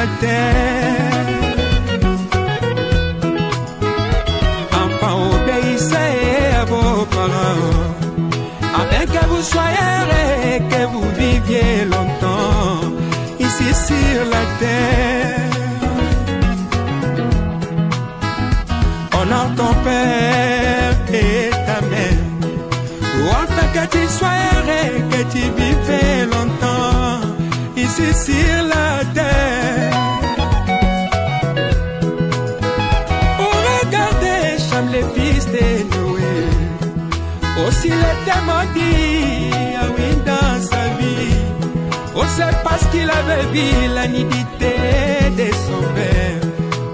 la terre. Enfants, obéissez à vos parents, afin que vous soyez heureux et que vous viviez longtemps ici sur la terre. Honore ton père et ta mère, ou afin que tu sois heureux, que tu vives longtemps ici sur la terre. Pour regarder Cham, les fils de Noé, aussi l'était maudit, ah oui, dans sa vie. Oh, c'est parce qu'il avait vu la nudité de son père.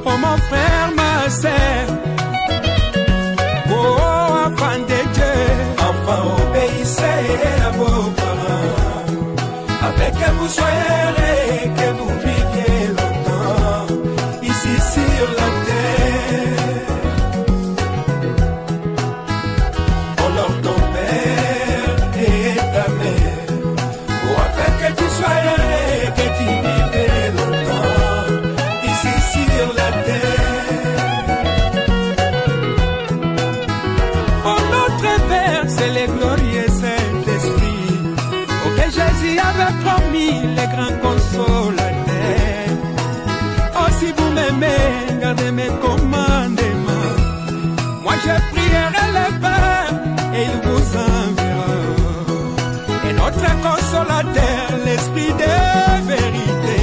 Oh, mon frère, ma sœur, oh, enfant de Dieu, enfant, obéissez à vos parents, afin que vous soyez heureux et que vous viviez longtemps ici sur la terre. Honore ton père et ta mère, afin que tu sois heureux et que tu vives longtemps ici sur la terre. Oh, notre Père, c'est le glorieux Saint-Esprit, auquel Jésus avait promis les grands consolateurs. Oh, si vous m'aimez, gardez mes commandements. Moi, je prierai le Père et il vous enverra. Et notre consolateur, l'Esprit de vérité,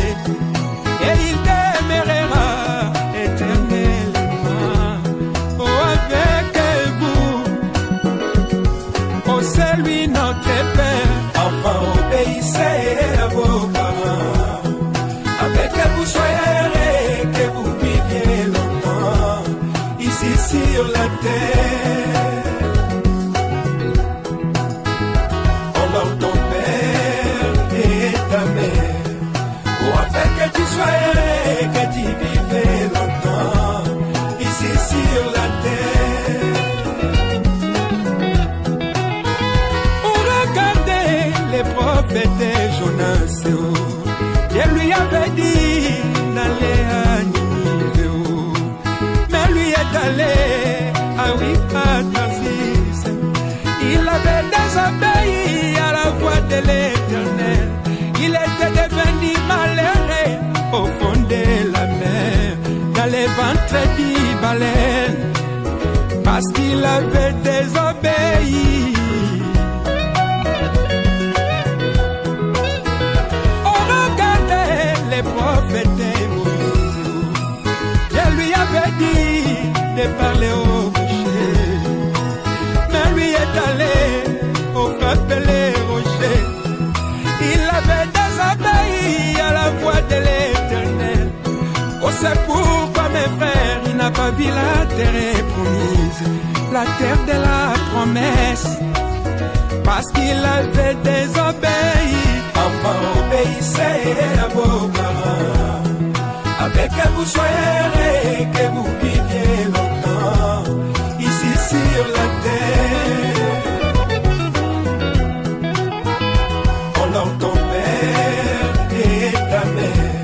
et il demeurera éternellement, oh, avec vous. Oh, c'est lui notre Père. Enfants, obéissez à vos parents, afin que vous soyez heureux et que vous viviez longtemps ici sur la terre. Honore ton père et ta mère, afin que tu sois heureux et que tu vives longtemps ici sur la terre. Pour regarder les prophètes de Jonas, Dieu lui avait dit d'aller à Ninive, mais lui est allé à Tarsis. Il avait désobéi à la voix de l'Éternel. Il était devenu malheureux au fond de la mer, dans les ventres des baleines, parce qu'il avait désobéi. Oh, regardez les prophètes de Moïse. Dieu lui avait dit de parler au rocher, mais lui est allé au frapper les rochers. Il avait désobéi à la voix de l'Éternel. Oh, c'est pourquoi mes frères, il n'a pas vu la terre promise, la terre de la promesse, parce qu'il avait désobéi. Enfants, obéissez à vos parents, afin que vous soyez heureux et que vous viviez longtemps ici sur la terre. Honore ton père et ta mère,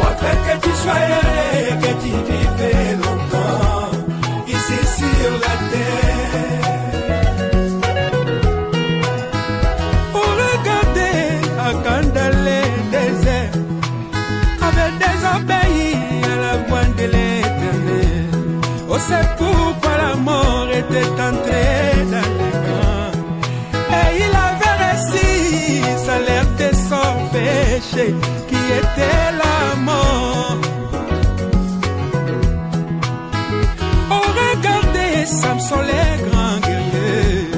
afin que tu sois heureux et que tu vives longtemps ici sur la terre. Pour regarder à quand dans les déserts avait désobéi à la voix de l'Éternel. Oh, c'est pourquoi la mort était entrée dans le camp, et il avait reçu salaire de son péché qui était la mort. Oh, regardez Samson, les grands guerriers,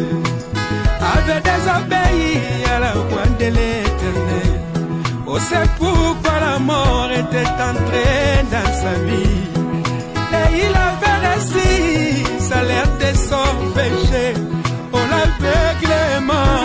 avait désobéi à la voix de l'Éternel. Oh, c'est pourquoi la mort était entrée dans sa vie, et il avait reçu salaire de son péché. Oh, l'aveuglement